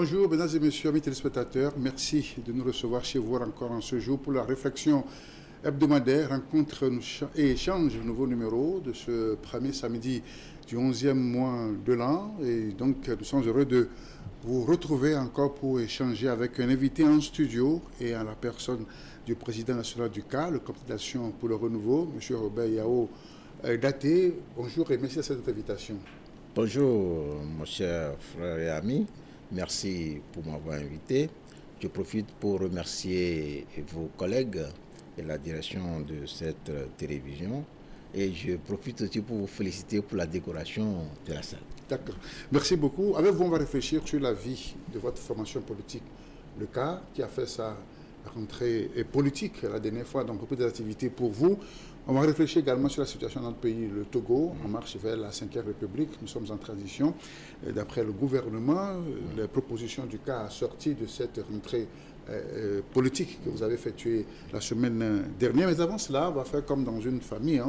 Bonjour, mesdames et messieurs, amis téléspectateurs. Merci de nous recevoir chez vous encore en ce jour pour la réflexion hebdomadaire, rencontre et échange, nouveau numéro de ce premier samedi du 11e mois de l'an. Et donc, nous sommes heureux de vous retrouver encore pour échanger avec un invité en studio et à la personne du président national du CA, le Comité d'action pour le renouveau, M. Robert Yao Daté. Bonjour et merci à cette invitation. Bonjour, mon cher frère et ami. Merci pour m'avoir invité. Je profite pour remercier vos collègues et la direction de cette télévision. Et je profite aussi pour vous féliciter pour la décoration de la salle. D'accord. Merci beaucoup. Avec vous, on va réfléchir sur la vie de votre formation politique. Le CA, qui a fait sa rentrée politique la dernière fois, donc beaucoup d'activités pour vous. On va réfléchir également sur la situation dans notre pays, le Togo, en marche vers la 5e République. Nous sommes en transition. D'après le gouvernement, les propositions du CA sorties de cette rentrée politique que vous avez effectuée la semaine dernière. Mais avant cela, on va faire comme dans une famille,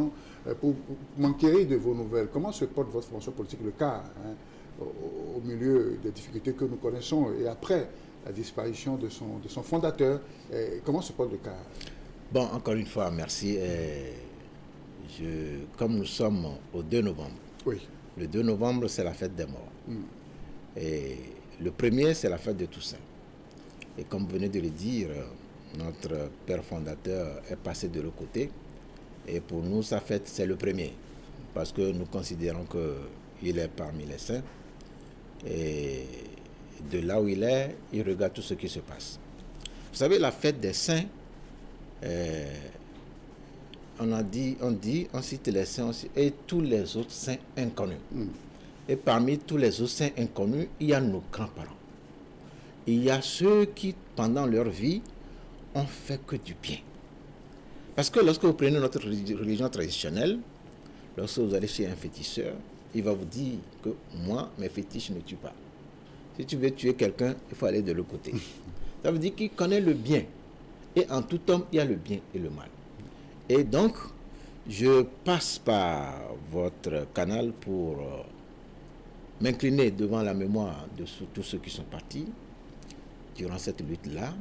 pour m'enquérir de vos nouvelles. Comment se porte votre formation politique, le CA, au milieu des difficultés que nous connaissons et après la disparition de son fondateur? Comment se porte le CA? Bon, encore une fois, merci. Comme nous sommes au 2 novembre, oui. Le 2 novembre, c'est la fête des morts. Et le 1er, c'est la fête de Toussaint. Et comme vous venez de le dire, notre père fondateur est passé de l'autre côté. Et pour nous, sa fête, c'est le 1er. Parce que nous considérons qu'il est parmi les saints. Et de là où il est, il regarde tout ce qui se passe. Vous savez, la fête des saints, on cite les saints aussi, et tous les autres saints inconnus. Et parmi tous les autres saints inconnus, il y a nos grands-parents. Il y a ceux qui, pendant leur vie, ont fait que du bien. Parce que lorsque vous prenez notre religion traditionnelle, lorsque vous allez chez un féticheur, il va vous dire que moi, mes fétiches ne tuent pas. Si tu veux tuer quelqu'un, il faut aller de l'autre côté. Ça veut dire qu'il connaît le bien. Et en tout homme, il y a le bien et le mal. Et donc, je passe par votre canal pour m'incliner devant la mémoire de tous ceux qui sont partis durant cette lutte-là,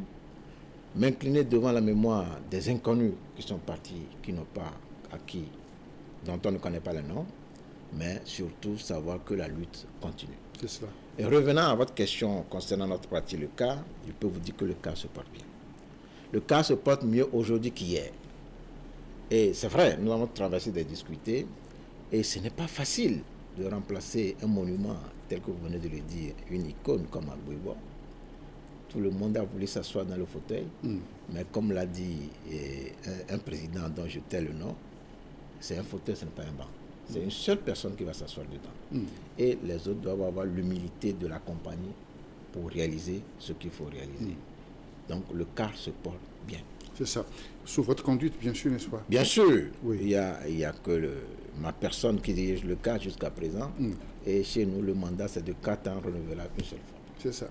m'incliner devant la mémoire des inconnus qui sont partis, qui n'ont pas acquis, dont on ne connaît pas le nom, mais surtout savoir que la lutte continue. C'est cela. Et revenant à votre question concernant notre parti, le CA, je peux vous dire que le CA se porte bien. Le CA se porte mieux aujourd'hui qu'hier. Et c'est vrai, nous avons traversé des difficultés et ce n'est pas facile de remplacer un monument tel que vous venez de le dire, une icône comme Agboibo. Tout le monde a voulu s'asseoir dans le fauteuil, mais comme l'a dit un président dont je tais le nom, c'est un fauteuil, ce n'est pas un banc. C'est une seule personne qui va s'asseoir dedans. Et les autres doivent avoir l'humilité de l'accompagner pour réaliser ce qu'il faut réaliser. Donc le CA se porte bien. C'est ça. Sous votre conduite, bien sûr, n'est-ce pas? Bien sûr. Oui. Il y a que ma personne qui dirige le CA jusqu'à présent. Et chez nous, le mandat, c'est de 4 ans renouvelable une seule fois. C'est ça.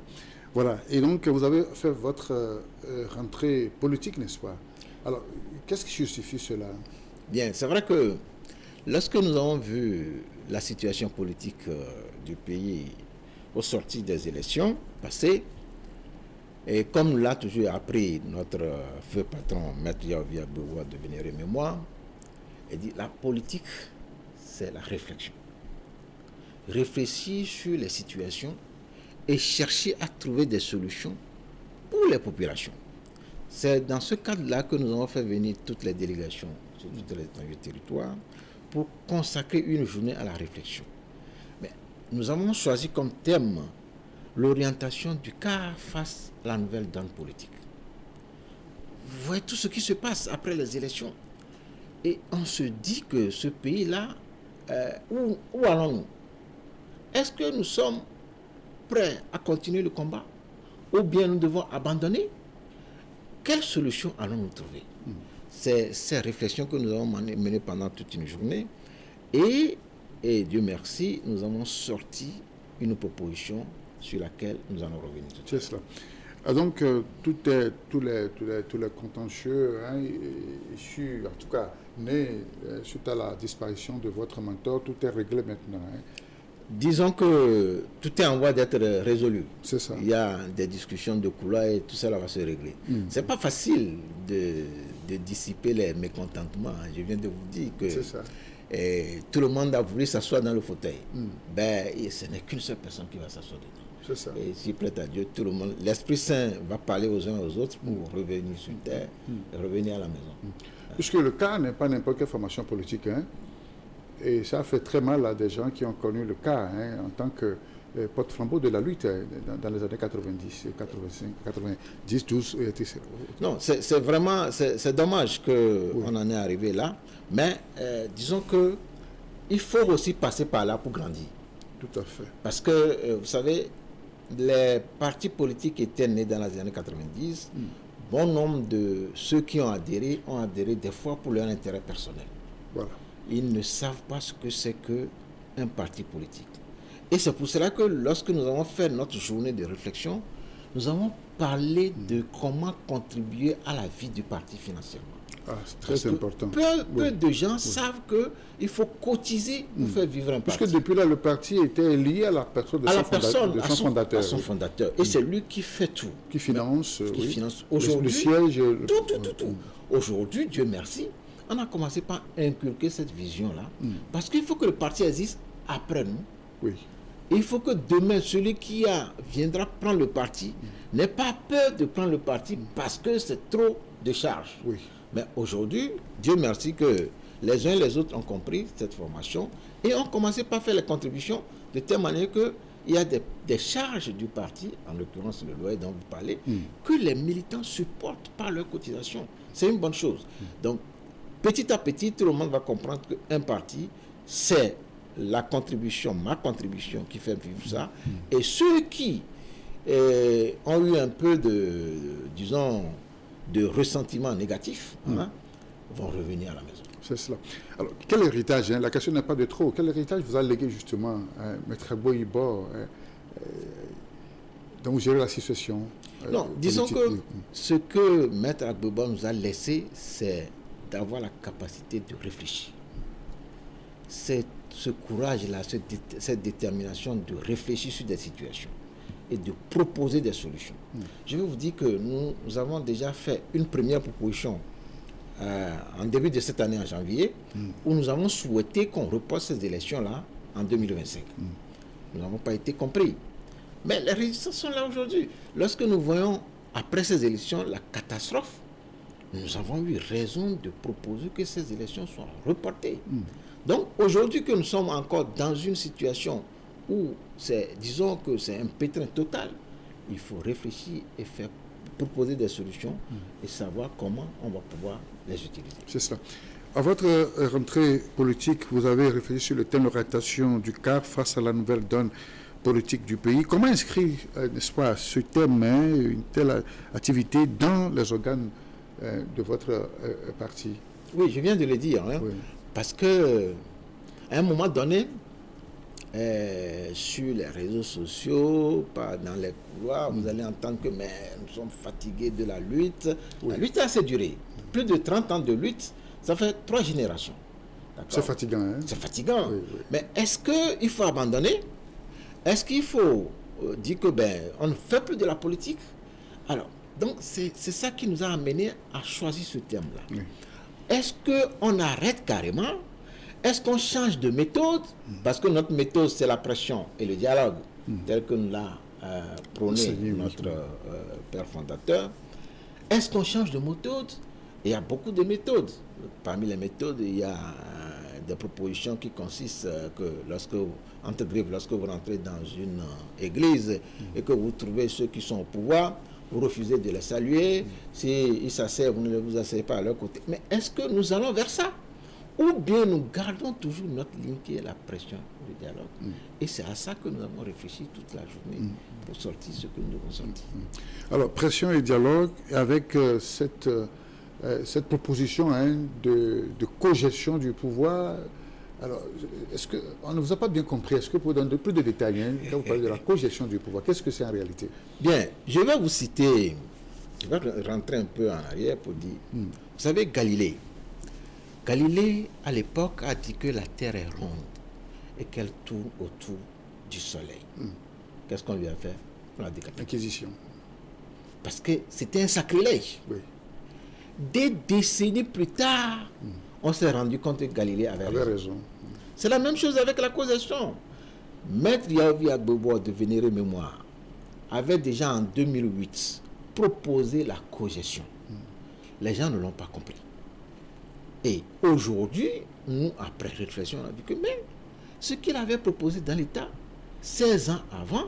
Voilà. Et donc, vous avez fait votre rentrée politique, n'est-ce pas? Alors, qu'est-ce qui justifie cela? Bien, c'est vrai que lorsque nous avons vu la situation politique du pays au sortir des élections passées, et comme l'a toujours appris notre feu patron, Maître Yaovi Agboibo, de venir en mémoire, il dit la politique, c'est la réflexion. Réfléchir sur les situations et chercher à trouver des solutions pour les populations. C'est dans ce cadre-là que nous avons fait venir toutes les délégations sur tout le territoire pour consacrer une journée à la réflexion. Mais nous avons choisi comme thème l'orientation du CA face à la nouvelle donne politique. Vous voyez tout ce qui se passe après les élections. Et on se dit que ce pays-là, où allons-nous? Est-ce que nous sommes prêts à continuer le combat? Ou bien nous devons abandonner? Quelle solution allons-nous trouver? C'est ces réflexions que nous avons menées pendant toute une journée. Et Dieu merci, nous avons sorti une proposition sur laquelle nous allons revenir. C'est cela. Donc, tous les contentieux issus, en tout cas, nés suite à la disparition de votre mentor, tout est réglé maintenant. disons que tout est en voie d'être résolu. C'est ça. Il y a des discussions de couloir et tout ça va se régler. C'est pas facile de dissiper les mécontentements. Je viens de vous dire que tout le monde a voulu s'asseoir dans le fauteuil. Et ce n'est qu'une seule personne qui va s'asseoir dedans. C'est ça. Et si prête à Dieu, tout le monde, l'Esprit Saint va parler aux uns et aux autres pour revenir sur terre et revenir à la maison. Puisque le cas n'est pas n'importe quelle formation politique, hein, et ça fait très mal à des gens qui ont connu le cas en tant que porte-flambeau de la lutte dans les années 90, 85, 90, 12, etc. Non, c'est vraiment, c'est dommage qu'on en est arrivé là, mais disons que il faut aussi passer par là pour grandir. Tout à fait. Parce que, vous savez, les partis politiques étaient nés dans les années 90. Bon nombre de ceux qui ont adhéré des fois pour leur intérêt personnel. Voilà. Ils ne savent pas ce que c'est qu'un parti politique. Et c'est pour cela que lorsque nous avons fait notre journée de réflexion, nous avons parlé de comment contribuer à la vie du parti financièrement. Ah, c'est très important. Peu de gens savent qu'il faut cotiser pour faire vivre un parti. Parce que depuis là, le parti était lié à la personne de son fondateur. À son fondateur. Et c'est lui qui fait tout. Qui finance, finance. Aujourd'hui, le siège. Tout. Aujourd'hui, Dieu merci, on a commencé par inculquer cette vision-là. Parce qu'il faut que le parti existe après nous. Oui. Et il faut que demain, celui qui viendra prendre le parti n'ait pas peur de prendre le parti parce que c'est trop de charges. Oui. Mais aujourd'hui, Dieu merci que les uns et les autres ont compris cette formation et ont commencé par faire les contributions de telle manière qu'il y a des charges du parti, en l'occurrence le loyer dont vous parlez, que les militants supportent par leur cotisation. C'est une bonne chose. Donc, petit à petit, tout le monde va comprendre qu'un parti, c'est la contribution, ma contribution qui fait vivre ça. Et ceux qui ont eu un peu de ressentiment négatif vont revenir à la maison. C'est cela. Alors, quel héritage, la question n'est pas de trop, quel héritage vous a légué justement, Maître Boyibo, dont vous gérez la situation Non, disons que ce que Maître Agboba nous a laissé, c'est d'avoir la capacité de réfléchir. C'est ce courage-là, cette détermination de réfléchir sur des situations et de proposer des solutions. Je vais vous dire que nous avons déjà fait une première proposition en début de cette année, en janvier, où nous avons souhaité qu'on reporte ces élections-là en 2025. Nous n'avons pas été compris. Mais les résultats sont là aujourd'hui. Lorsque nous voyons, après ces élections, la catastrophe, nous avons eu raison de proposer que ces élections soient reportées. Donc, aujourd'hui que nous sommes encore dans une situation où disons que c'est un pétrin total, il faut réfléchir et proposer des solutions et savoir comment on va pouvoir les utiliser. C'est cela. À votre rentrée politique, vous avez réfléchi sur le thème de l'orientation du CAR face à la nouvelle donne politique du pays. Comment inscrire, n'est-ce pas, ce thème, une telle activité dans les organes de votre parti? Oui, je viens de le dire. Oui. Parce que à un moment donné, sur les réseaux sociaux, dans les couloirs, vous allez entendre que nous sommes fatigués de la lutte. La lutte a assez duré. Plus de 30 ans de lutte, ça fait 3 générations. C'est fatigant. C'est fatigant. Oui. Mais est-ce qu'il faut abandonner? Est-ce qu'il faut dire que on ne fait plus de la politique? Alors, donc c'est ça qui nous a amené à choisir ce thème-là. Oui. Est-ce qu'on arrête carrément? Est-ce qu'on change de méthode? Parce que notre méthode, c'est la pression et le dialogue, tel que nous l'a prôné notre père fondateur. Est-ce qu'on change de méthode? Il y a beaucoup de méthodes. Parmi les méthodes, il y a des propositions qui consistent que lorsque vous rentrez dans une église et que vous trouvez ceux qui sont au pouvoir, vous refusez de les saluer. S'ils s'asseyent, vous ne vous asseyez pas à leur côté. Mais est-ce que nous allons vers ça? Ou bien nous gardons toujours notre ligne qui est la pression, le dialogue. Et c'est à ça que nous avons réfléchi toute la journée pour sortir ce que nous devons sortir. Alors, pression et dialogue avec cette proposition de cogestion du pouvoir. Alors, est-ce qu'on ne vous a pas bien compris? Est-ce que vous pouvez donner plus de détails quand vous parlez de la cogestion du pouvoir? Qu'est-ce que c'est en réalité? Bien, je vais vous citer, je vais rentrer un peu en arrière pour dire, vous savez, Galilée, à l'époque, a dit que la Terre est ronde et qu'elle tourne autour du soleil. Qu'est-ce qu'on lui a fait? On l'a décapité. Inquisition. Parce que c'était un sacrilège. Oui. Des décennies plus tard, on s'est rendu compte que Galilée avait raison. C'est la même chose avec la causation. Maître Yaovi Agbobo de Vénéré Mémoire avait déjà en 2008 proposé la cogestion. Les gens ne l'ont pas compris. Et aujourd'hui, nous, après réflexion, on a vu que mais ce qu'il avait proposé dans l'État 16 ans avant,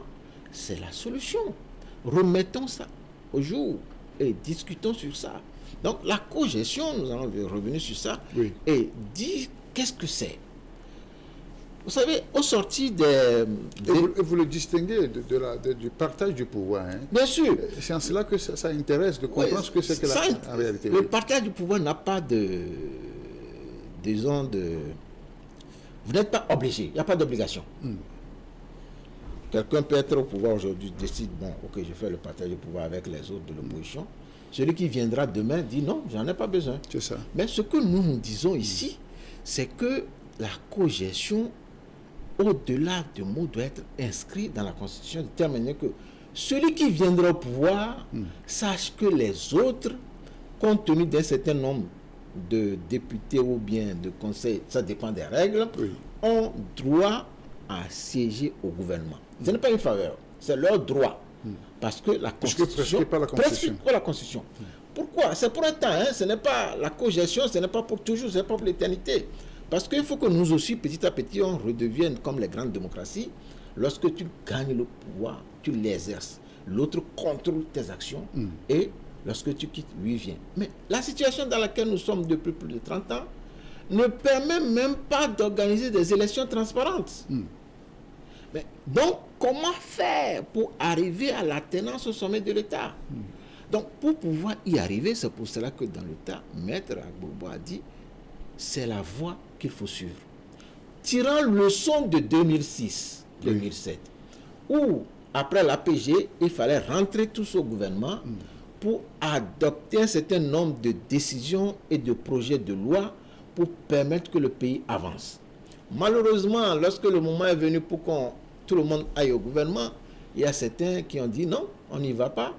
c'est la solution. Remettons ça au jour et discutons sur ça. Donc la cogestion, nous allons revenir sur ça et dire qu'est-ce que c'est. Vous savez, au sorti des... Vous le distinguez du partage du pouvoir. Hein? Bien sûr. C'est en cela que ça intéresse de comprendre ce que c'est que la réalité. Le partage du pouvoir n'a pas disons vous n'êtes pas obligé, il n'y a pas d'obligation. Quelqu'un peut être au pouvoir aujourd'hui, décide, bon, ok, je fais le partage du pouvoir avec les autres de l'opposition. Celui qui viendra demain dit non, j'en ai pas besoin. C'est ça. Mais ce que nous disons ici, c'est que la cogestion, au-delà du mot, doit être inscrit dans la Constitution, de telle manière que celui qui viendra au pouvoir sache que les autres, compte tenu d'un certain nombre de députés ou bien de conseils, ça dépend des règles, ont droit à siéger au gouvernement. Ce n'est pas une faveur, c'est leur droit. Parce que la Constitution prescrit pas la Constitution. Pourquoi? C'est pour un temps, hein? Ce n'est pas la cogestion, ce n'est pas pour toujours, ce n'est pas pour l'éternité. Parce qu'il faut que nous aussi, petit à petit, on redevienne comme les grandes démocraties. Lorsque tu gagnes le pouvoir, tu l'exerces. L'autre contrôle tes actions et lorsque tu quittes, lui vient. Mais la situation dans laquelle nous sommes depuis plus de 30 ans ne permet même pas d'organiser des élections transparentes. Mais donc, comment faire pour arriver à l'alternance au sommet de l'État? Donc, pour pouvoir y arriver, c'est pour cela que dans l'État, Maître Agbobo a dit c'est la voie qu'il faut suivre. Tirant leçon de 2006-2007, où, après l'APG, il fallait rentrer tous au gouvernement pour adopter un certain nombre de décisions et de projets de loi pour permettre que le pays avance. Malheureusement, lorsque le moment est venu pour que tout le monde aille au gouvernement, il y a certains qui ont dit non, on n'y va pas.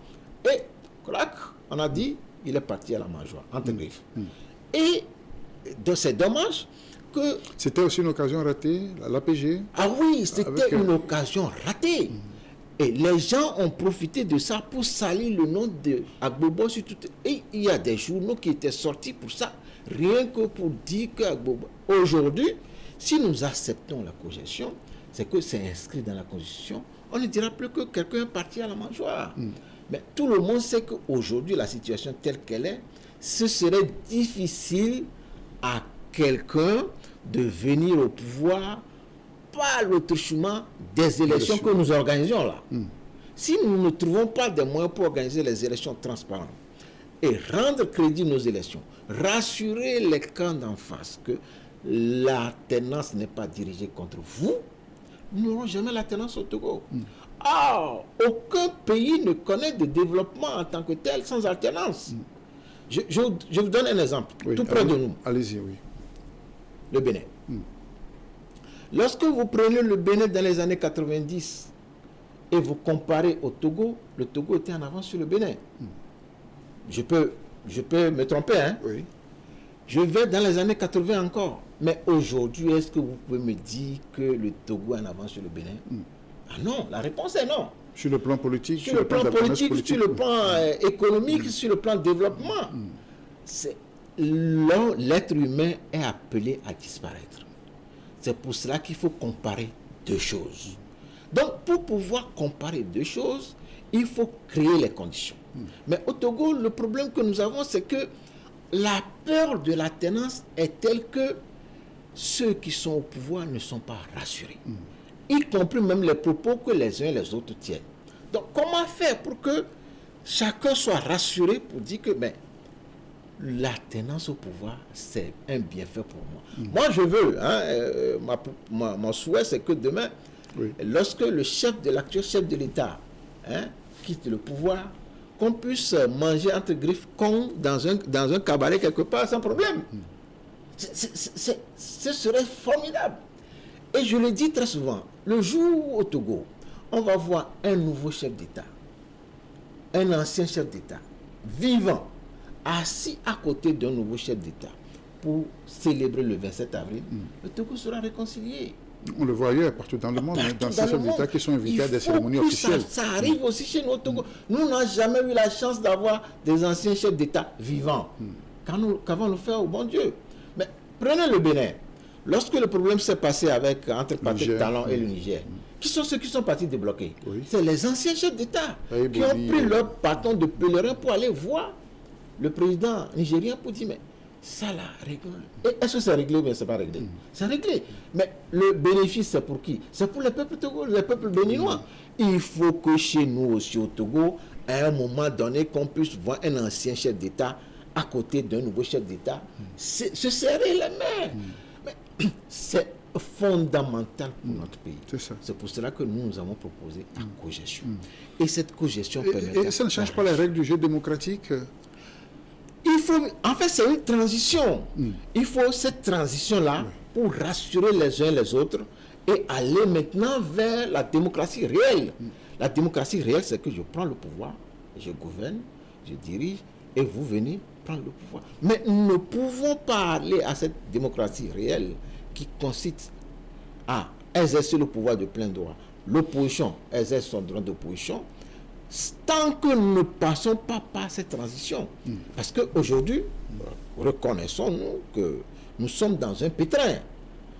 Et, clac, on a dit, il est parti à la mangeoire, entre griffes. Et c'est dommage que... C'était aussi une occasion ratée, l'APG? Ah oui, c'était une occasion ratée. Et les gens ont profité de ça pour salir le nom de Agbobo sur tout. Et il y a des journaux qui étaient sortis pour ça, rien que pour dire qu'Agbobo... Aujourd'hui, si nous acceptons la cogestion, c'est que c'est inscrit dans la Constitution, on ne dira plus que quelqu'un est parti à la mangeoire. Mais tout le monde sait qu'aujourd'hui, la situation telle qu'elle est, ce serait difficile à quelqu'un de venir au pouvoir par le truchement des élections que nous organisons là. Si nous ne trouvons pas des moyens pour organiser les élections transparentes et rendre crédit nos élections, rassurer les camps d'en face que l'alternance n'est pas dirigée contre vous, nous n'aurons jamais l'alternance au Togo. Aucun pays ne connaît de développement en tant que tel sans alternance. Je vous donne un exemple, tout près de nous. Allez-y, oui. Le Bénin. Lorsque vous prenez le Bénin dans les années 90 et vous comparez au Togo, le Togo était en avance sur le Bénin. Je peux me tromper, hein? Oui. Je vais dans les années 80 encore. Mais aujourd'hui, est-ce que vous pouvez me dire que le Togo est en avance sur le Bénin? Ah non, la réponse est non. Sur le plan politique, sur le plan politique, sur le plan économique, sur le plan développement. L'être humain est appelé à disparaître. C'est pour cela qu'il faut comparer deux choses. Donc, pour pouvoir comparer deux choses, il faut créer les conditions. Mais au Togo, le problème que nous avons, c'est que la peur de l'alternance est telle que ceux qui sont au pouvoir ne sont pas rassurés. Y compris même les propos que les uns et les autres tiennent. Donc, comment faire pour que chacun soit rassuré pour dire que l'alternance au pouvoir, c'est un bienfait pour moi. Moi, je veux, mon souhait, c'est que demain, lorsque l'actuel chef de l'État quitte le pouvoir, qu'on puisse manger entre griffes dans un cabaret quelque part sans problème. Ce serait formidable. Et je le dis très souvent, le jour où au Togo, on va voir un nouveau chef d'État, un ancien chef d'État, vivant, assis à côté d'un nouveau chef d'État pour célébrer le 27 avril, le Togo sera réconcilié. On le voit ailleurs, partout dans le monde, dans ces chefs d'État qui sont invités à des cérémonies officielles. Ça arrive aussi chez nous au Togo. Nous n'avons jamais eu la chance d'avoir des anciens chefs d'État vivants. Qu'avons nous fait au bon Dieu? Mais prenez le Bénin. Lorsque le problème s'est passé entre Patrick Talon et le Niger, qui sont ceux qui sont partis débloquer? C'est les anciens chefs d'État qui ont pris leur bâton de pèlerin pour aller voir le président nigérien pour dire, mais ça là, réglé. Est-ce que c'est réglé ou bien c'est pas réglé? C'est réglé. Mais le bénéfice, c'est pour qui? C'est pour le peuple Togo, le peuple béninois. Il faut que chez nous aussi au Togo, à un moment donné, qu'on puisse voir un ancien chef d'État à côté d'un nouveau chef d'État, se serrer les mains. Mais c'est fondamental pour notre pays. C'est pour cela que nous avons proposé la cogestion. Et cette cogestion permet... Et ça ne change pas les règles du jeu démocratique? En fait, c'est une transition. Il faut cette transition-là pour rassurer les uns les autres et aller maintenant vers la démocratie réelle. La démocratie réelle, c'est que je prends le pouvoir, je gouverne, je dirige, et vous venez prendre le pouvoir. Mais nous ne pouvons pas aller à cette démocratie réelle qui consiste à exercer le pouvoir de plein droit. L'opposition exerce son droit d'opposition, tant que nous ne passons pas par cette transition. Parce qu'aujourd'hui, reconnaissons-nous que nous sommes dans un pétrin.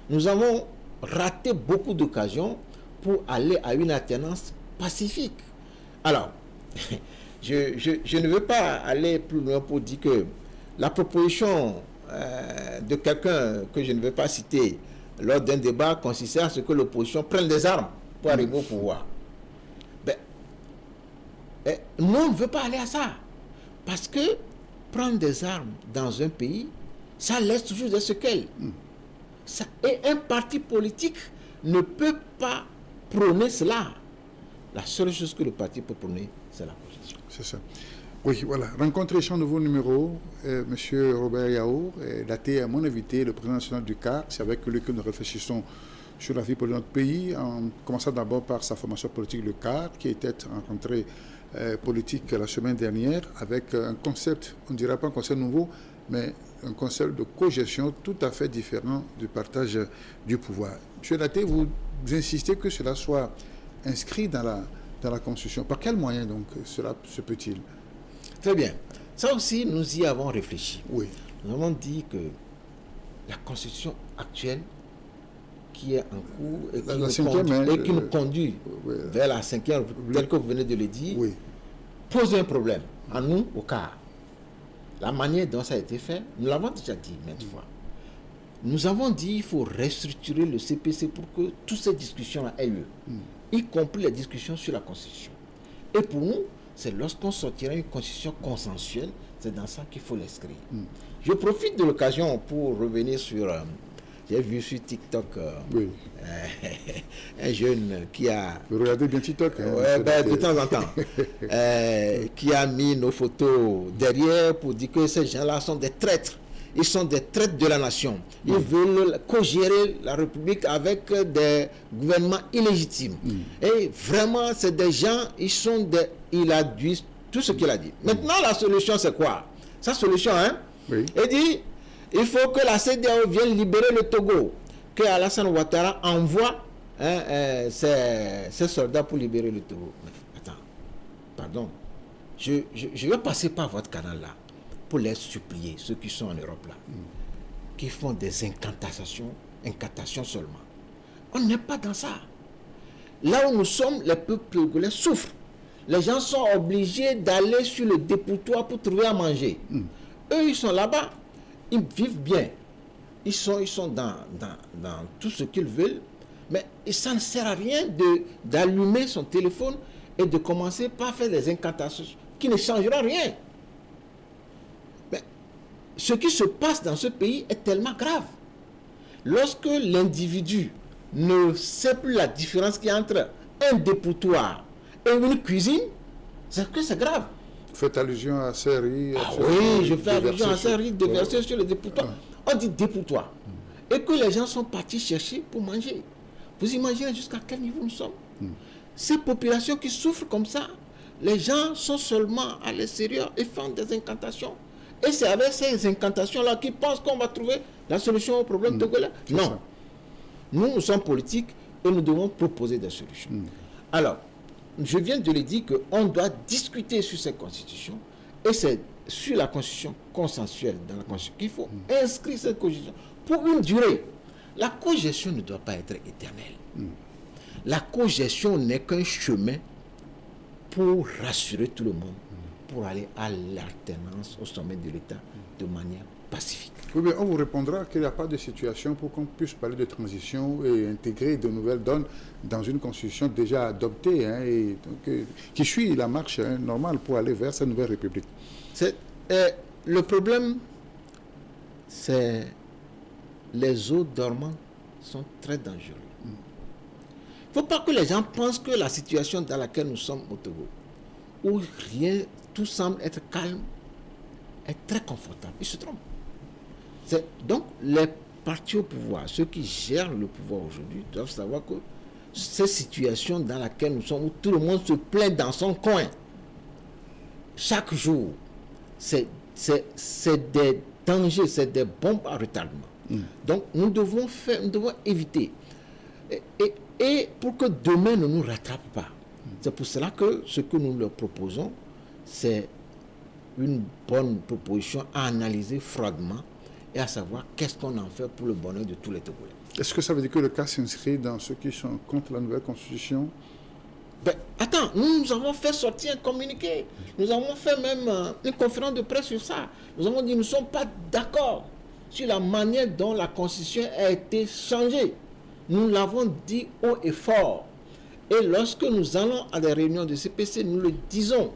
Nous avons raté beaucoup d'occasions pour aller à une alternance pacifique. Alors, je ne veux pas aller plus loin pour dire que la proposition de quelqu'un que je ne vais pas citer lors d'un débat consistait à ce que l'opposition prenne des armes pour arriver au pouvoir. Nous, on ne veut pas aller à ça. Parce que prendre des armes dans un pays, ça laisse toujours des séquelles. Et un parti politique ne peut pas prôner cela. La seule chose que le parti peut prôner, c'est la cogestion. C'est ça. Oui, voilà. Rencontre échange nouveau numéro. Monsieur Robert Yaour, daté à mon invité, le président national du CAR. C'est avec lui que nous réfléchissons sur la vie politique de notre pays, en commençant d'abord par sa formation politique, le CAR, qui était rencontré politique la semaine dernière, avec un concept, on ne dirait pas un concept nouveau, mais un concept de cogestion tout à fait différent du partage du pouvoir. Monsieur Daté, vous insistez que cela soit inscrit dans la Constitution. Par quel moyen donc cela se peut-il? Très bien. Ça aussi, nous y avons réfléchi. Oui. Nous avons dit que la Constitution actuelle, qui est en cours et qui nous conduit vers la 5e, tel que vous venez de le dire, pose un problème à nous, au CAR. La manière dont ça a été fait, nous l'avons déjà dit maintes fois. Nous avons dit qu'il faut restructurer le CPC pour que toutes ces discussions-là aient lieu, y compris les discussions sur la Constitution. Et pour nous, c'est lorsqu'on sortira une Constitution consensuelle, c'est dans ça qu'il faut l'inscrire. Je profite de l'occasion pour revenir sur... J'ai vu sur TikTok un jeune qui a... Vous regardez bien TikTok de temps en temps. Qui a mis nos photos derrière pour dire que ces gens-là sont des traîtres. Ils sont des traîtres de la nation. Ils veulent co-gérer la République avec des gouvernements illégitimes. Et vraiment, c'est des gens, il a dit tout ce qu'il a dit. Maintenant, la solution, c'est quoi? Sa solution, il dit... Il faut que la CEDEAO vienne libérer le Togo, que Alassane Ouattara envoie ses soldats pour libérer le Togo. Mais attends, pardon, je vais passer par votre canal là pour les supplier, ceux qui sont en Europe là, qui font des incantations seulement. On n'est pas dans ça. Là où nous sommes, les peuples togolais souffrent. Les gens sont obligés d'aller sur le dépotoir pour trouver à manger. Eux, ils sont là-bas. Ils vivent bien. Ils sont dans tout ce qu'ils veulent. Mais ça ne sert à rien d'allumer son téléphone et de commencer par faire des incantations qui ne changeront rien. Mais ce qui se passe dans ce pays est tellement grave. Lorsque l'individu ne sait plus la différence qu'il y a entre un dépotoir et une cuisine, c'est que c'est grave. Faites allusion à ces riz. Oui, je fais allusion à ces riz déversés sur le dépotoir. On dit dépotoir. Et que les gens sont partis chercher pour manger. Vous imaginez jusqu'à quel niveau nous sommes? Ces populations qui souffrent comme ça, les gens sont seulement à l'extérieur et font des incantations. Et c'est avec ces incantations-là qu'ils pensent qu'on va trouver la solution au problème togolais. Non. Ça. Nous sommes politiques et nous devons proposer des solutions. Alors, je viens de le dire qu'on doit discuter sur cette constitution et c'est sur la constitution consensuelle dans la constitution qu'il faut inscrire cette constitution pour une durée. La cogestion ne doit pas être éternelle. La cogestion n'est qu'un chemin pour rassurer tout le monde, pour aller à l'alternance au sommet de l'État de manière pacifique. Oui, mais on vous répondra qu'il n'y a pas de situation pour qu'on puisse parler de transition et intégrer de nouvelles donnes dans une constitution déjà adoptée et donc, qui suit la marche normale pour aller vers cette nouvelle république. Le problème, c'est les eaux dormantes sont très dangereuses. Il ne faut pas que les gens pensent que la situation dans laquelle nous sommes au Togo, où rien, tout semble être calme, est très confortable. Ils se trompent. Donc, les partis au pouvoir, ceux qui gèrent le pouvoir aujourd'hui, doivent savoir que cette situation dans laquelle nous sommes, où tout le monde se plaint dans son coin, chaque jour, c'est des dangers, c'est des bombes à retardement. Donc, nous devons éviter. Et pour que demain ne nous rattrape pas. C'est pour cela que ce que nous leur proposons, c'est une bonne proposition à analyser froidement et à savoir qu'est-ce qu'on en fait pour le bonheur de tous les Togolais. Est-ce que ça veut dire que le cas s'inscrit dans ceux qui sont contre la nouvelle constitution? Attends, nous avons fait sortir un communiqué. Nous avons fait même une conférence de presse sur ça. Nous avons dit que nous ne sommes pas d'accord sur la manière dont la constitution a été changée. Nous l'avons dit haut et fort. Et lorsque nous allons à des réunions de CPC, nous le disons.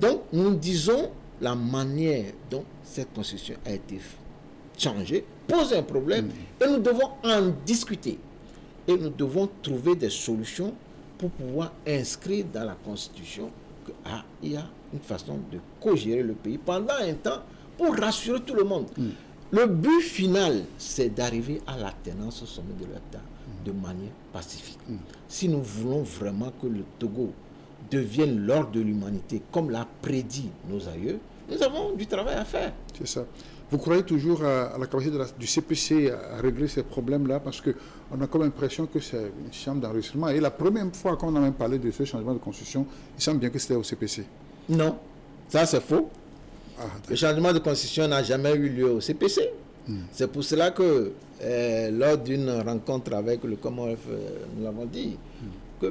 Donc, nous disons la manière dont cette constitution a été changée, pose un problème, et nous devons en discuter. Et nous devons trouver des solutions pour pouvoir inscrire dans la constitution qu'il y a une façon de co-gérer le pays pendant un temps pour rassurer tout le monde. Le but final, c'est d'arriver à l'alternance au sommet de l'État de manière pacifique. Si nous voulons vraiment que le Togo devienne l'ordre de l'humanité, comme l'a prédit nos aïeux, nous avons du travail à faire. C'est ça. Vous croyez toujours à la capacité du CPC à régler ces problèmes-là, parce qu'on a comme l'impression que c'est une chambre d'enregistrement. Et la première fois qu'on a même parlé de ce changement de constitution, il semble bien que c'était au CPC. Non, ça c'est faux. Le changement de constitution n'a jamais eu lieu au CPC. C'est pour cela que lors d'une rencontre avec le Commonwealth, nous l'avons dit, que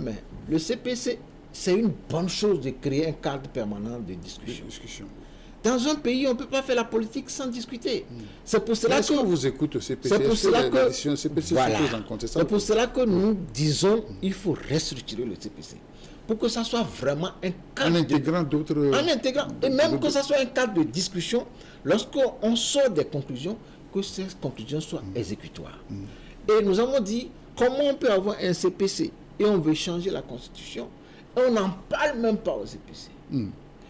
le CPC, c'est une bonne chose de créer un cadre permanent de discussion. Dans un pays, on ne peut pas faire la politique sans discuter. C'est pour cela que vous écoutez au CPC. C'est pour cela que c'est pour cela que nous disons il faut restructurer le CPC pour que ça soit vraiment un cadre et même que ça soit un cadre de discussion lorsqu'on sort des conclusions, que ces conclusions soient exécutoires. Et nous avons dit comment on peut avoir un CPC et on veut changer la constitution et on n'en parle même pas au CPC.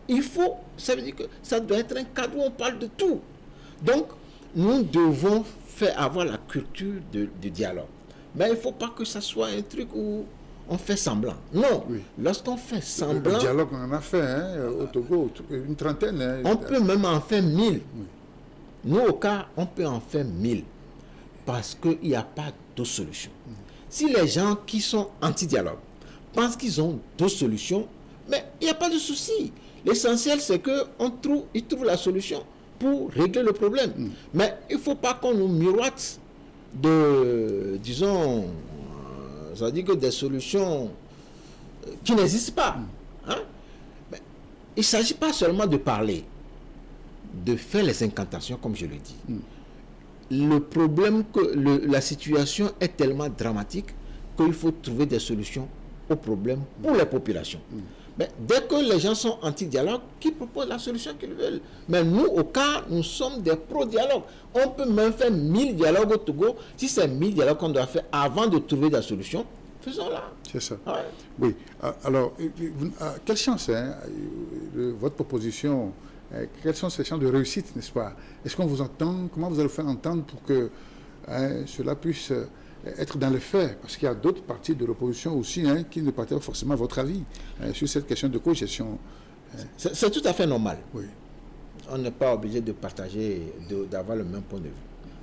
Il faut, ça veut dire que ça doit être un cadre où on parle de tout. Donc, nous devons avoir la culture de dialogue. Mais il ne faut pas que ça soit un truc où on fait semblant. Non. Lorsqu'on fait semblant... Le dialogue, on en a fait au Togo, une trentaine. On peut même en faire 1000. Nous, au cas, on peut en faire 1000. Parce qu'il n'y a pas d'autre solution. Si les gens qui sont anti-dialogue pensent qu'ils ont d'autres solutions, mais il n'y a pas de souci. L'essentiel, c'est qu'ils trouvent la solution pour régler le problème. Mais il ne faut pas qu'on nous miroite disons, ça dit que des solutions qui n'existent pas. Mais il ne s'agit pas seulement de parler, de faire les incantations, comme je le dis. Le problème, la situation est tellement dramatique qu'il faut trouver des solutions aux problèmes pour les populations. Mais dès que les gens sont anti-dialogue, qui proposent la solution qu'ils veulent. Mais nous, au cas, nous sommes des pro-dialogue. On peut même faire 1000 dialogues au Togo. Si c'est 1000 dialogues qu'on doit faire avant de trouver la solution, faisons-la. C'est ça. Oui. Alors, quelle chance, votre proposition, quelles sont ces chances de réussite, n'est-ce pas? Est-ce qu'on vous entend? Comment vous allez faire entendre pour que cela puisse être dans les faits, parce qu'il y a d'autres partis de l'opposition aussi qui ne partagent pas forcément votre avis sur cette question de cogestion. C'est tout à fait normal. Oui. On n'est pas obligé de partager, d'avoir le même point de vue.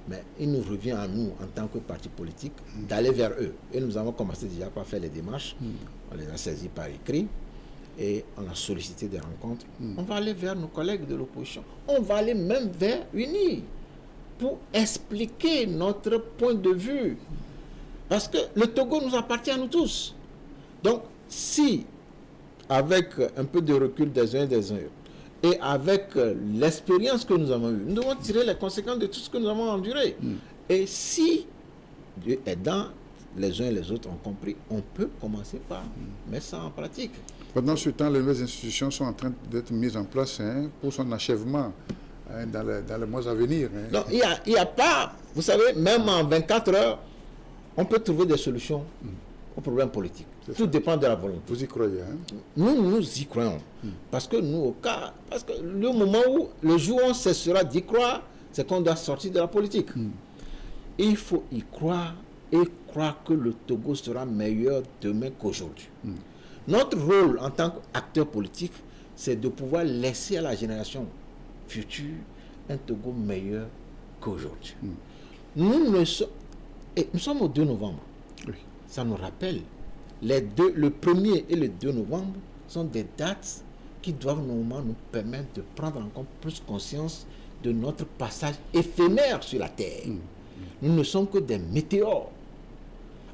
Mais il nous revient à nous, en tant que parti politique, d'aller vers eux. Et nous avons commencé déjà par faire les démarches. On les a saisis par écrit et on a sollicité des rencontres. On va aller vers nos collègues de l'opposition. On va aller même vers UNI pour expliquer notre point de vue. Parce que le Togo nous appartient à nous tous. Donc, si, avec un peu de recul des uns et des autres, et avec l'expérience que nous avons eue, nous devons tirer les conséquences de tout ce que nous avons enduré. Et si, Dieu aidant, les uns et les autres ont compris, on peut commencer par mettre ça en pratique. Pendant ce temps, les nouvelles institutions sont en train d'être mises en place pour son achèvement dans les mois à venir. Non, il y a pas, vous savez, même en 24 heures, on peut trouver des solutions aux problèmes politiques. Tout dépend de la volonté. Vous y croyez, Nous y croyons. Parce que nous, parce que le moment où, le jour où on cessera d'y croire, c'est qu'on doit sortir de la politique. Il faut y croire et croire que le Togo sera meilleur demain qu'aujourd'hui. Notre rôle en tant qu'acteur politique, c'est de pouvoir laisser à la génération future un Togo meilleur qu'aujourd'hui. Nous sommes au 2 novembre. Oui. Ça nous rappelle, le 1er et le 2 novembre sont des dates qui doivent normalement nous permettre de prendre encore plus conscience de notre passage éphémère sur la Terre. Nous ne sommes que des météores.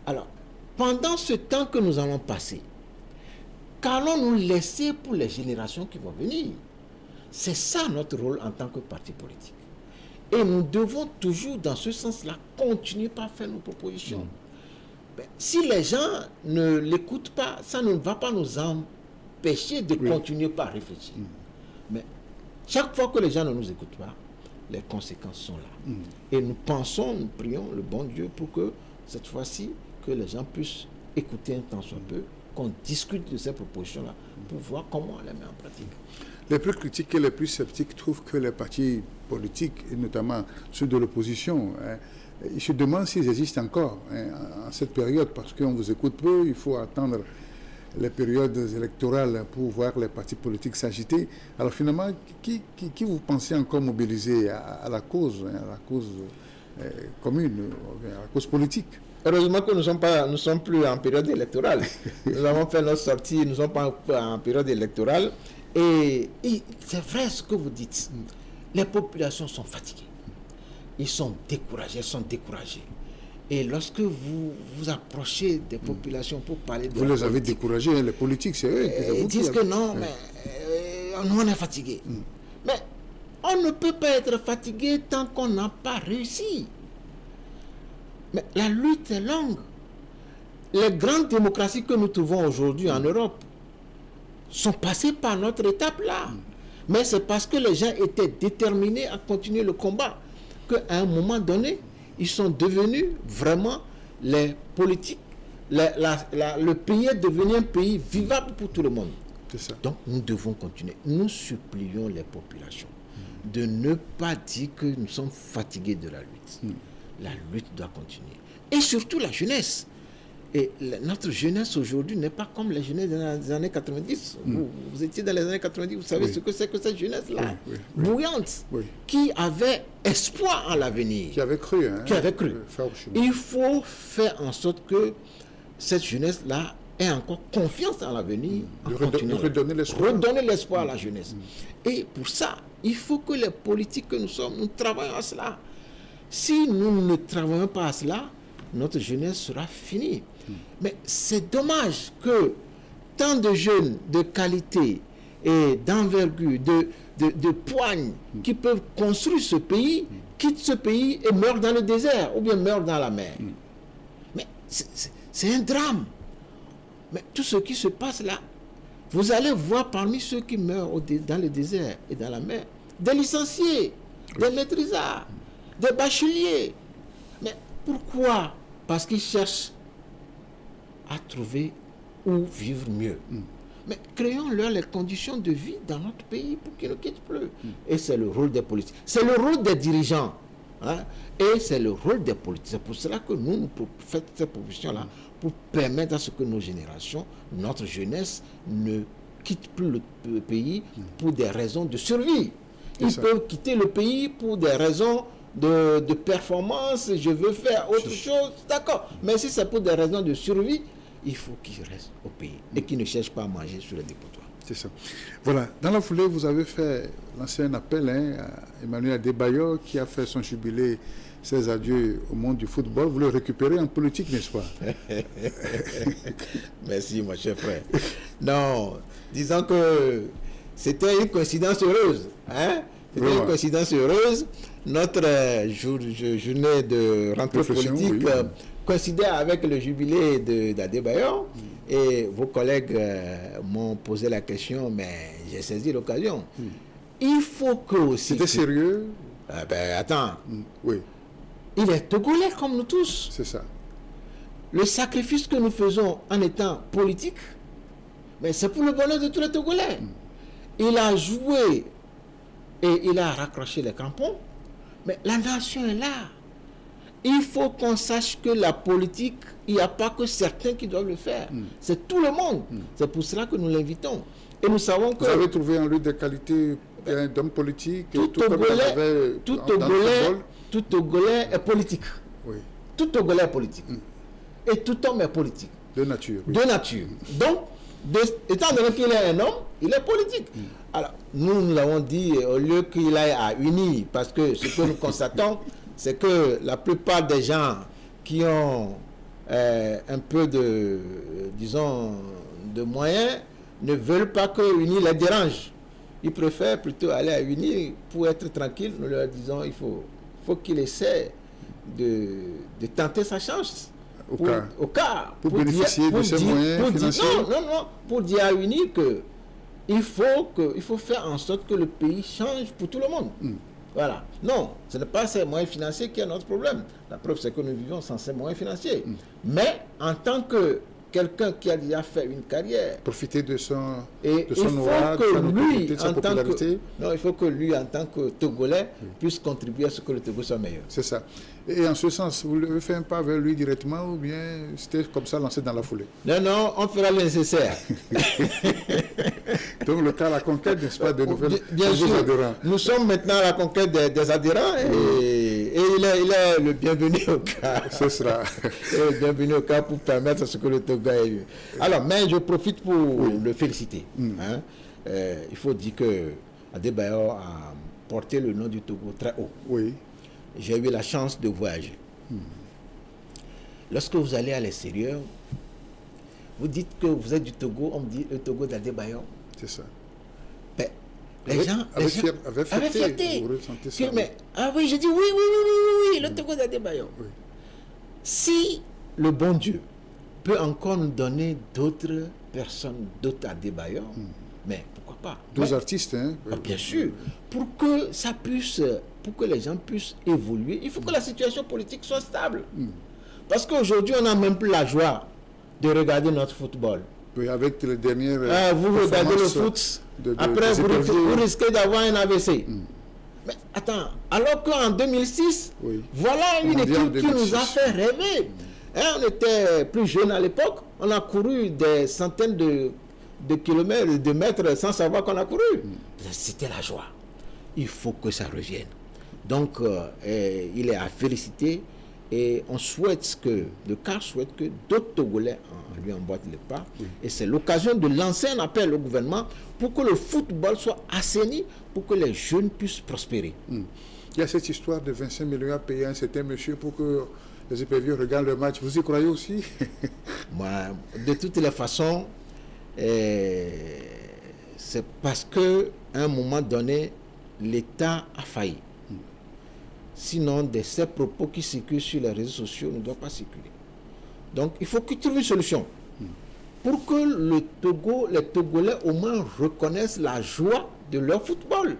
Alors, pendant ce temps que nous allons passer, qu'allons-nous laisser pour les générations qui vont venir? C'est ça notre rôle en tant que parti politique. Et nous devons toujours, dans ce sens-là, continuer par faire nos propositions. Si les gens ne l'écoutent pas, ça ne va pas nous empêcher de continuer par réfléchir. Mais chaque fois que les gens ne nous écoutent pas, les conséquences sont là. Et nous pensons, nous prions le bon Dieu pour que cette fois-ci, que les gens puissent écouter un temps soit peu, qu'on discute de ces propositions-là pour voir comment on les met en pratique. Les plus critiques et les plus sceptiques trouvent que les partis politiques, et notamment ceux de l'opposition, ils se demandent s'ils existent encore en cette période, parce qu'on vous écoute peu, il faut attendre les périodes électorales pour voir les partis politiques s'agiter. Alors finalement, qui vous pensez encore mobiliser à la cause commune, à la cause politique? Heureusement que nous ne sommes plus en période électorale. Nous avons fait notre sortie, nous ne sommes pas en période électorale. Et c'est vrai ce que vous dites. Les populations sont fatiguées. Ils sont découragés. Et lorsque vous approchez des populations pour parler de... Vous les avez découragés, les politiques, c'est eux. Ils disent que non, mais nous on est fatigués. Mais on ne peut pas être fatigué tant qu'on n'a pas réussi. Mais la lutte est longue. Les grandes démocraties que nous trouvons aujourd'hui en Europe sont passées par notre étape là. Mais c'est parce que les gens étaient déterminés à continuer le combat qu'à un moment donné, ils sont devenus vraiment les politiques. Le pays est devenu un pays vivable pour tout le monde. C'est ça. Donc nous devons continuer. Nous supplions les populations de ne pas dire que nous sommes fatigués de la lutte. La lutte doit continuer. Et surtout la jeunesse. Et notre jeunesse aujourd'hui n'est pas comme la jeunesse des années 90. Vous étiez dans les années 90, vous savez ce que c'est que cette jeunesse-là, bouillante, qui avait espoir en l'avenir. Qui avait cru. Il faut faire en sorte que cette jeunesse-là ait encore confiance en l'avenir. Redonner l'espoir à la jeunesse. Et pour ça, il faut que les politiques que nous sommes, nous travaillons à cela. Si nous ne travaillons pas à cela, notre jeunesse sera finie. Mais c'est dommage que tant de jeunes de qualité et d'envergure, de poigne, qui peuvent construire ce pays, quittent ce pays et meurent dans le désert ou bien meurent dans la mer. Mais c'est un drame. Mais tout ce qui se passe là, vous allez voir parmi ceux qui meurent dans le désert et dans la mer, des licenciés, des maîtrisards, des bacheliers. Mais pourquoi? Parce qu'ils cherchent à trouver où vivre mieux. Mais créons-leur les conditions de vie dans notre pays pour qu'ils ne quittent plus. Et c'est le rôle des politiques. C'est le rôle des dirigeants Hein? Et c'est le rôle des politiques. C'est pour cela que nous faisons cette proposition-là, pour permettre à ce que nos générations, notre jeunesse, ne quitte plus le pays pour des raisons de survie. Ils peuvent quitter le pays pour des raisons de performance, je veux faire autre chose, d'accord. Mais si c'est pour des raisons de survie, il faut qu'ils restent au pays et qu'ils ne cherchent pas à manger sur le dépotoir. C'est ça. Voilà. Dans la foulée, vous avez lancé un appel à Emmanuel Adebayor qui a fait son jubilé, ses adieux au monde du football. Vous le récupérez en politique, n'est-ce pas? Merci, mon cher frère. Non, disons que c'était une coïncidence heureuse. Hein? C'était une coïncidence heureuse. Notre journée de rentrée politique coïncidait avec le jubilé d'Adebayor. Et vos collègues m'ont posé la question, mais j'ai saisi l'occasion. Il faut que aussi... C'était sérieux? Attends. Oui. Il est togolais comme nous tous. C'est ça. Le sacrifice que nous faisons en étant politique, mais c'est pour le bonheur de tous les Togolais. Il a joué et il a raccroché les crampons, mais la nation est là. Il faut qu'on sache que la politique, il n'y a pas que certains qui doivent le faire. C'est tout le monde. C'est pour cela que nous l'invitons. Et nous savons que... Vous avez trouvé en lui des qualités d'homme politique, tout Togolais est politique. Oui. Tout Togolais est politique. Et tout homme est politique. De nature. Oui. De nature. Donc, étant donné qu'il est un homme, il est politique. Alors, nous avons dit, au lieu qu'il aille à unir, parce que ce que nous constatons, c'est que la plupart des gens qui ont un peu de, disons, de moyens ne veulent pas que unir les dérange. Ils préfèrent plutôt aller à unir pour être tranquille. Nous leur disons, il faut qu'il essaie de tenter sa chance. Au cas. Pour bénéficier de ces moyens financiers. Non, pour dire à unir que il faut faire en sorte que le pays change pour tout le monde. Voilà. Non, ce n'est pas ces moyens financiers qui est notre problème. La preuve, c'est que nous vivons sans ces moyens financiers. Mais en tant que quelqu'un qui a déjà fait une carrière, profiter de son aura, de sa popularité. Il faut que lui, en tant que Togolais, puisse contribuer à ce que le Togo soit meilleur. C'est ça. Et en ce sens, vous l'avez fait un pas vers lui directement ou bien c'était comme ça lancé dans la foulée? Non, on fera le nécessaire. Donc le cas à la conquête, n'est-ce pas, de nouvelles adhérents. Nous sommes maintenant à la conquête des adhérents et il est le bienvenu au cas. Ce sera. Le bienvenu au cas pour permettre à ce que le Togo ait eu. Alors, mais je profite pour le féliciter. Il faut dire que Adebayor a porté le nom du Togo très haut. Oui. J'ai eu la chance de voyager. Lorsque vous allez à l'extérieur, vous dites que vous êtes du Togo, on me dit le Togo d'Adebayor. C'est ça. Ben, les gens avaient fierté. Vous ressentez ça, oui, j'ai dit oui, le Togo d'Adebayor. Oui. Si le bon Dieu peut encore nous donner d'autres personnes, d'autres Adebayor, mais pourquoi pas? Deux artistes, hein? Bien sûr. Pour que les gens puissent évoluer, il faut que la situation politique soit stable. Parce qu'aujourd'hui, on n'a même plus la joie de regarder notre football. Oui, avec les dernières. Vous regardez le foot, après vous risquez d'avoir un AVC. Mais attends, alors qu'en 2006, voilà une équipe qui nous a fait rêver. On était plus jeunes à l'époque, on a couru des centaines de kilomètres, de mètres sans savoir qu'on a couru. C'était la joie. Il faut que ça revienne. Donc, il est à féliciter et on souhaite le CAR souhaite que d'autres Togolais lui emboîtent les pas. Et c'est l'occasion de lancer un appel au gouvernement pour que le football soit assaini, pour que les jeunes puissent prospérer. Il y a cette histoire de 25 millions à payer à un certain monsieur pour que les éperviers regardent le match. Vous y croyez aussi? Moi, de toutes les façons, c'est parce qu'à un moment donné, l'État a failli. Sinon, ces propos qui circulent sur les réseaux sociaux ne doivent pas circuler. Donc, il faut qu'ils trouvent une solution pour que les Togolais au moins reconnaissent la joie de leur football.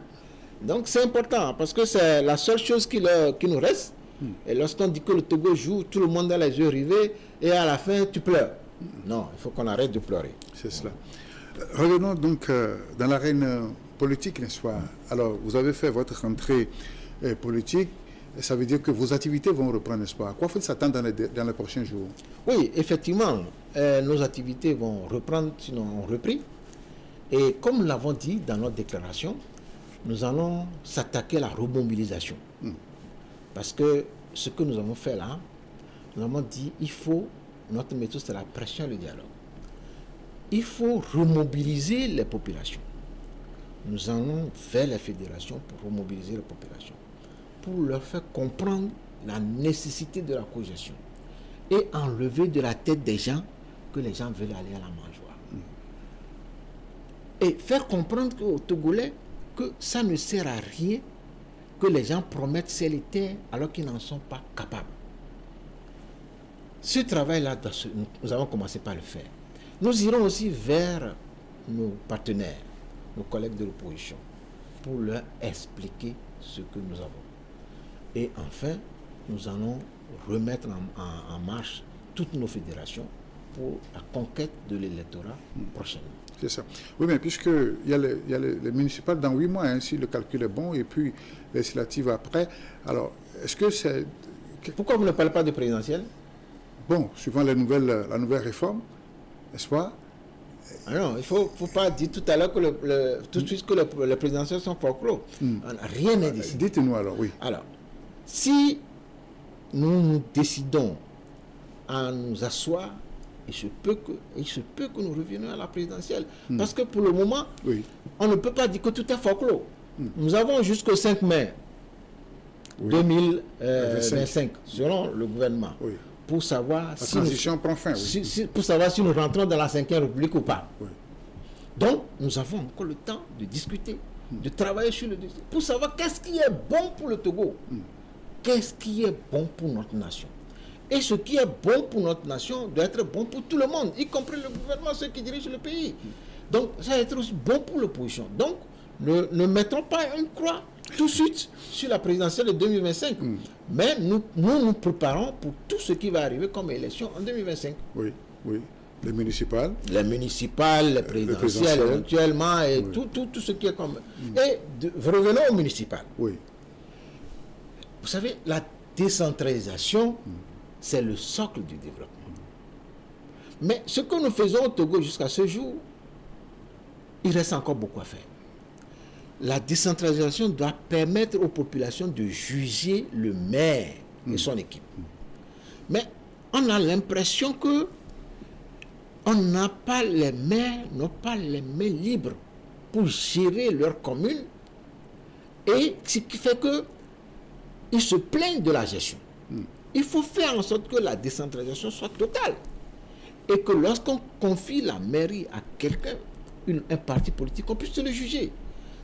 Donc, c'est important parce que c'est la seule chose qui nous reste. Et lorsqu'on dit que le Togo joue, tout le monde a les yeux rivés et à la fin, tu pleures. Non, il faut qu'on arrête de pleurer. C'est cela. Revenons donc dans l'arène politique, n'est-ce pas? Alors, vous avez fait votre rentrée politique. ça veut dire que vos activités vont reprendre, n'est-ce pas? À quoi faut-il s'attendre dans les prochains jours? Oui, effectivement, nos activités vont reprendre, sinon ont repris. Et comme nous l'avons dit dans notre déclaration, nous allons s'attaquer à la remobilisation. Parce que ce que nous avons fait là, nous avons dit, notre méthode c'est la pression et le dialogue. Il faut remobiliser les populations. Nous allons vers les fédérations pour remobiliser les populations, pour leur faire comprendre la nécessité de la cogestion et enlever de la tête des gens que les gens veulent aller à la mangeoire. Et faire comprendre aux Togolais que ça ne sert à rien que les gens promettent ciel et terre alors qu'ils n'en sont pas capables. Ce travail-là, nous avons commencé par le faire. Nous irons aussi vers nos partenaires, nos collègues de l'opposition, pour leur expliquer ce que nous avons. Et enfin, nous allons remettre en marche toutes nos fédérations pour la conquête de l'électorat prochainement. C'est ça. Oui, mais puisqu'il y a les municipales dans 8 mois, hein, si le calcul est bon, et puis les législatives après, alors, est-ce que c'est... Pourquoi vous ne parlez pas de présidentielle? Bon, suivant la nouvelle réforme, n'est-ce pas? Non, il ne faut pas dire tout à l'heure que tout de suite que les présidentielles sont folklore. Rien n'est décidé. Dites-nous alors, oui. Alors, si nous décidons à nous asseoir, il se peut que nous revenions à la présidentielle. Parce que pour le moment, on ne peut pas dire que tout est folklore. Nous avons jusqu'au 5 mai 2025, selon le gouvernement, pour savoir la transition prend fin, pour savoir si nous rentrons dans la 5e République ou pas. Donc, nous avons encore le temps de discuter, de travailler sur le dossier, pour savoir qu'est-ce qui est bon pour le Togo, qu'est-ce qui est bon pour notre nation. Et ce qui est bon pour notre nation doit être bon pour tout le monde, y compris le gouvernement, ceux qui dirigent le pays. Donc, ça va être aussi bon pour l'opposition. Donc, ne mettons pas une croix tout de suite sur la présidentielle de 2025. Mais nous préparons pour tout ce qui va arriver comme élection en 2025. Oui. Les municipales, les présidentielles, éventuellement, et tout ce qui est comme... Et revenons aux municipales. Oui. Vous savez, la décentralisation, c'est le socle du développement. Mais ce que nous faisons au Togo jusqu'à ce jour, il reste encore beaucoup à faire. La décentralisation doit permettre aux populations de juger le maire et son équipe. Mais on a l'impression que les maires n'ont pas les mains libres pour gérer leur commune, et ce qui fait qu'ils se plaignent de la gestion. Il faut faire en sorte que la décentralisation soit totale et que lorsqu'on confie la mairie à quelqu'un, un parti politique, on puisse le juger.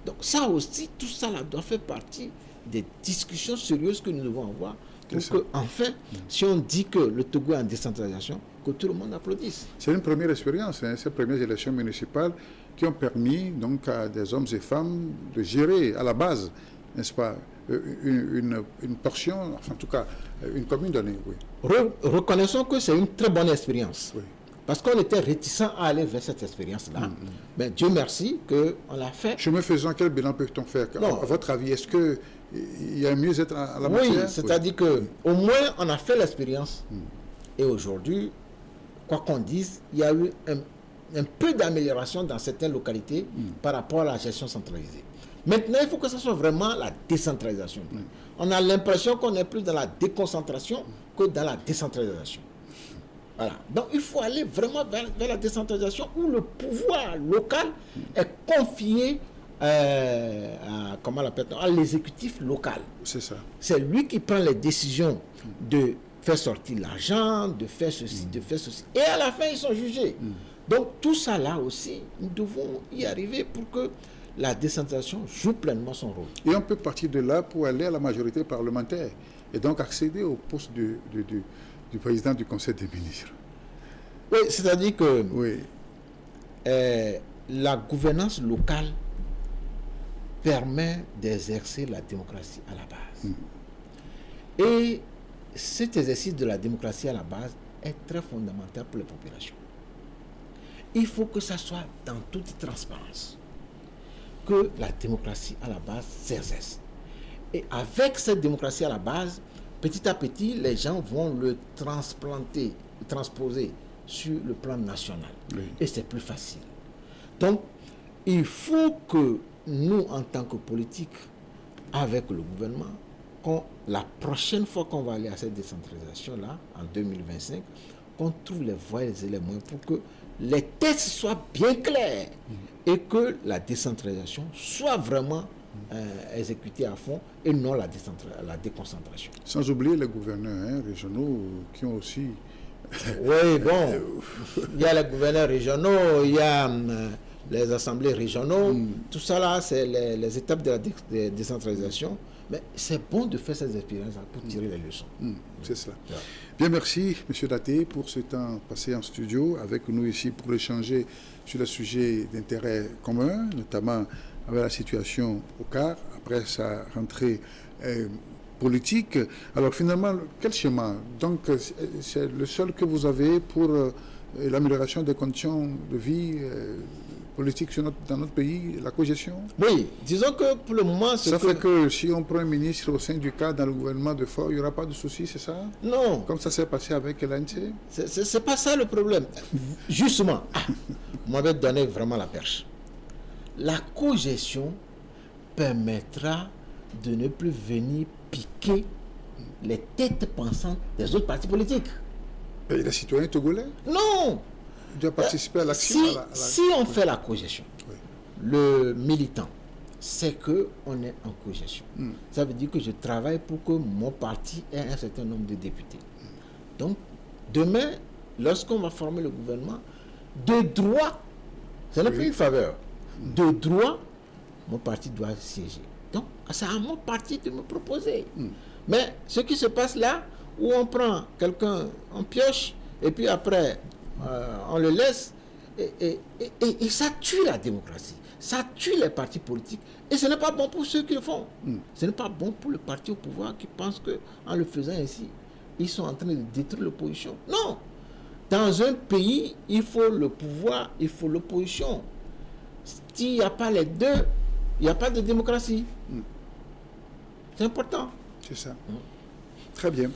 Donc ça aussi, tout ça là, doit faire partie des discussions sérieuses que nous devons avoir pour que, enfin, si on dit que le Togo est en décentralisation, que tout le monde applaudisse. C'est une première expérience, ces premières élections municipales qui ont permis donc à des hommes et femmes de gérer à la base, n'est-ce pas, une portion, enfin en tout cas une commune donnée. Reconnaissons que c'est une très bonne expérience. Parce qu'on était réticents à aller vers cette expérience-là. Mais Dieu merci qu'on l'a fait. Chemin faisant, quel bilan peut-on faire? À votre avis, est-ce qu'il y a mieux être à la matière? Oui, c'est-à-dire qu'au moins on a fait l'expérience. Et aujourd'hui, quoi qu'on dise, il y a eu un peu d'amélioration dans certaines localités par rapport à la gestion centralisée. Maintenant, il faut que ce soit vraiment la décentralisation. On a l'impression qu'on est plus dans la déconcentration que dans la décentralisation. Voilà. Donc, il faut aller vraiment vers la décentralisation où le pouvoir local est confié à l'exécutif local. C'est ça. C'est lui qui prend les décisions de faire sortir l'argent, de faire ceci, de faire ceci. Et à la fin, ils sont jugés. Donc, tout ça là aussi, nous devons y arriver pour que la décentralisation joue pleinement son rôle. Et on peut partir de là pour aller à la majorité parlementaire et donc accéder au poste du président du Conseil des ministres. Oui, c'est-à-dire que la gouvernance locale permet d'exercer la démocratie à la base. Et cet exercice de la démocratie à la base est très fondamental pour les populations. Il faut que ça soit dans toute transparence que la démocratie à la base s'exerce. Et avec cette démocratie à la base, petit à petit, les gens vont le transposer sur le plan national. Oui. Et c'est plus facile. Donc, il faut que nous, en tant que politiques, avec le gouvernement, la prochaine fois qu'on va aller à cette décentralisation-là, en 2025, qu'on trouve les voies et les moyens pour que les textes soient bien clairs et que la décentralisation soit vraiment exécutée à fond et non la déconcentration. Sans oublier les gouverneurs régionaux qui ont aussi... Oui, bon, il y a les gouverneurs régionaux, il y a les assemblées régionaux, tout ça là, c'est les étapes de la décentralisation. Mais c'est bon de faire ces expériences pour tirer les leçons. C'est cela. Ouais. Bien, merci, M. Daté, pour ce temps passé en studio avec nous ici pour échanger sur les sujets d'intérêt commun, notamment avec la situation au CAR, après sa rentrée politique. Alors, finalement, quel schéma? Donc, c'est le seul que vous avez pour l'amélioration des conditions de vie politique dans notre pays, la cogestion? Oui, disons que pour le moment... Ça fait que si on prend un ministre au sein du CAR dans le gouvernement de Fort, il n'y aura pas de soucis, c'est ça? Non. Comme ça s'est passé avec l'ANC? C'est pas ça le problème. Justement, vous m'avez donné vraiment la perche. La cogestion permettra de ne plus venir piquer les têtes pensantes des autres partis politiques. Et les citoyens togolais? Non. Il doit participer à l'action. Si on fait la cogestion, le militant sait qu'on est en cogestion. Ça veut dire que je travaille pour que mon parti ait un certain nombre de députés. Donc, demain, lorsqu'on va former le gouvernement, de droit, ce n'est plus une faveur, de droit, mon parti doit siéger. Donc, c'est à mon parti de me proposer. Mais ce qui se passe là, où on prend quelqu'un, on pioche, et puis après, on le laisse, et ça tue la démocratie, ça tue les partis politiques, et ce n'est pas bon pour ceux qui le font. Ce n'est pas bon pour le parti au pouvoir qui pense qu'en le faisant ainsi, ils sont en train de détruire l'opposition. Non! Dans un pays, il faut le pouvoir, il faut l'opposition. S'il n'y a pas les deux, il n'y a pas de démocratie. C'est important. C'est ça. Très bien.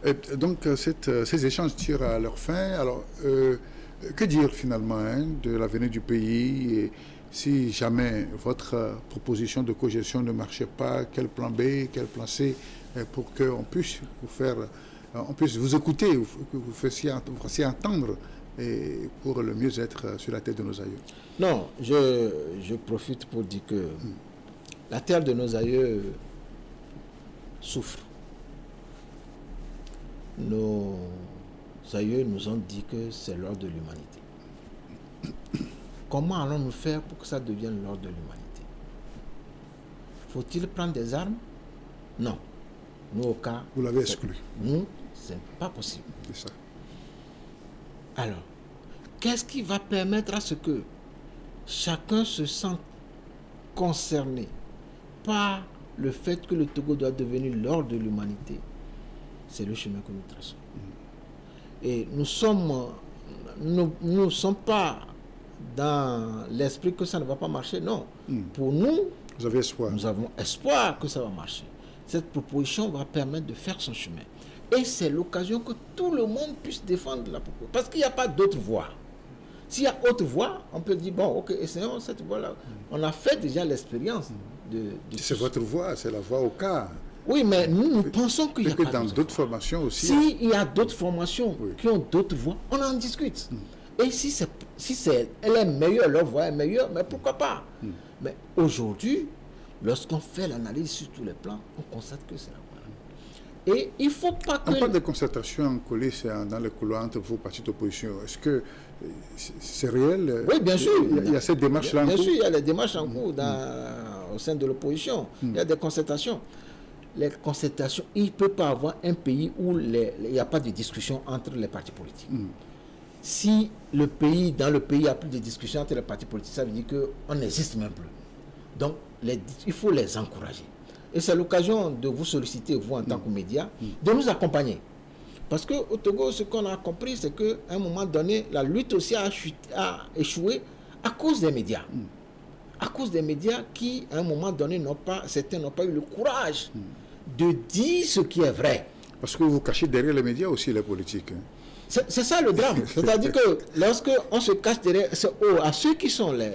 Et donc, ces échanges tirent à leur fin. Alors, que dire finalement de l'avenir du pays et si jamais votre proposition de cogestion ne marchait pas, quel plan B, quel plan C pour qu'on puisse vous faire, on puisse vous écouter, que vous fassiez entendre et pour le mieux-être sur la tête de nos aïeux? Non, je profite pour dire que la terre de nos aïeux souffre. Nos aïeux nous ont dit que c'est l'ordre de l'humanité. Comment allons-nous faire pour que ça devienne l'ordre de l'humanité? Faut-il prendre des armes? Non. Nous, au cas... Vous l'avez exclu. Nous, c'est pas possible. C'est ça. Alors, qu'est-ce qui va permettre à ce que chacun se sente concerné par le fait que le Togo doit devenir l'ordre de l'humanité? C'est le chemin que nous traçons. Et nous sommes pas dans l'esprit que ça ne va pas marcher, non. Pour nous, vous avez espoir. Nous avons espoir que ça va marcher. Cette proposition va permettre de faire son chemin. Et c'est l'occasion que tout le monde puisse défendre la proposition. Parce qu'il n'y a pas d'autre voie. S'il y a autre voie, on peut dire, bon, ok, essayons cette voie-là. On a fait déjà l'expérience de c'est votre voie, c'est la voie au CAR. Oui, mais nous pensons qu'il y a que pas dans d'autres formations aussi. S'il y a d'autres formations qui ont d'autres voies, on en discute. Et si elle est meilleure, leur voie est meilleure, mais pourquoi pas? Mais aujourd'hui, lorsqu'on fait l'analyse sur tous les plans, on constate que c'est la voie. Et il ne faut pas que... On parle de concertation en coulisses dans les couloirs entre vos partis d'opposition. Est-ce que c'est réel? Oui, bien sûr. Il y a cette démarche-là en cours? Bien sûr, il y a les démarches en cours au sein de l'opposition. Il y a des concertations. Les concertations, il ne peut pas avoir un pays où il n'y a pas de discussion entre les partis politiques. Si dans le pays, il n'y a plus de discussion entre les partis politiques, ça veut dire qu'on n'existe même plus. Donc, il faut les encourager. Et c'est l'occasion de vous solliciter, vous en tant que médias, de nous accompagner. Parce qu'au Togo, ce qu'on a compris, c'est qu'à un moment donné, la lutte aussi a échoué à cause des médias. À cause des médias qui, à un moment donné, certains n'ont pas eu le courage de dire ce qui est vrai. Parce que vous cachez derrière les médias aussi les politiques. C'est ça le drame. C'est-à-dire que lorsque on se cache derrière, à ceux qui sont les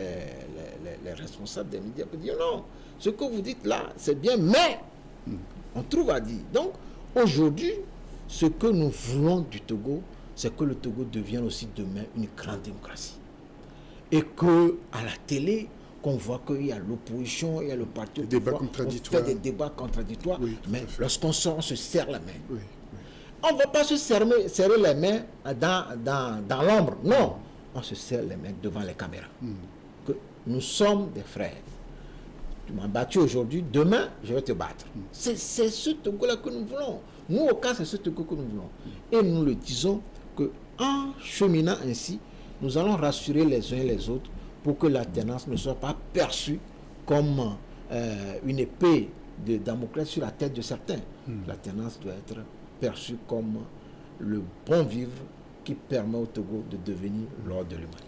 responsables des médias, on peut dire non, ce que vous dites là, c'est bien, mais on trouve à dire. Donc, aujourd'hui, ce que nous voulons du Togo, c'est que le Togo devienne aussi demain une grande démocratie. Et que à la télé, qu'on voit qu'il y a l'opposition, il y a le parti au pouvoir, on fait des débats contradictoires, oui, mais lorsqu'on sort, on se serre la main. Oui, oui. On ne va pas se serrer les mains dans l'ombre, non. On se serre les mains devant les caméras. Que nous sommes des frères. Tu m'as battu aujourd'hui, demain, je vais te battre. C'est ce Togo-là que nous voulons. Nous, au cas, c'est ce Togo que nous voulons. Et nous le disons qu'en cheminant ainsi, nous allons rassurer les uns et les autres pour que l'alternance ne soit pas perçue comme une épée de Damoclès sur la tête de certains. L'alternance doit être perçue comme le bon vivre qui permet au Togo de devenir l'ordre de l'humanité.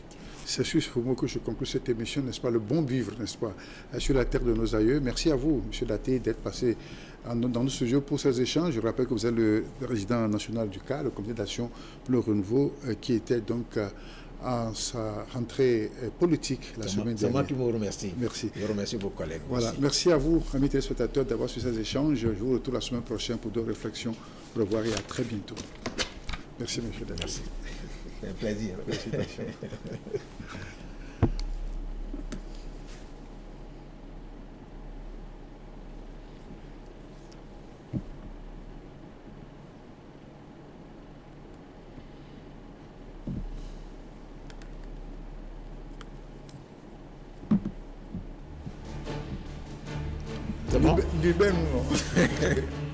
C'est sur ce mot que je conclue cette émission, n'est-ce pas, le bon vivre, n'est-ce pas, sur la terre de nos aïeux. Merci à vous, M. Daté, d'être passé dans nos studios pour ces échanges. Je rappelle que vous êtes le résident national du CA, le Comité d'action pour le renouveau, qui était donc à sa rentrée politique la semaine dernière. C'est moi qui vous remercie. Merci. Je remercie vos collègues. Voilà. Aussi. Merci à vous, amis téléspectateurs, d'avoir suivi ces échanges. Je vous retrouve la semaine prochaine pour d'autres réflexions. Au revoir et à très bientôt. Merci, M. Daté. Merci. C'est un plaisir. Félicitations. C'est bon? Du bien, non.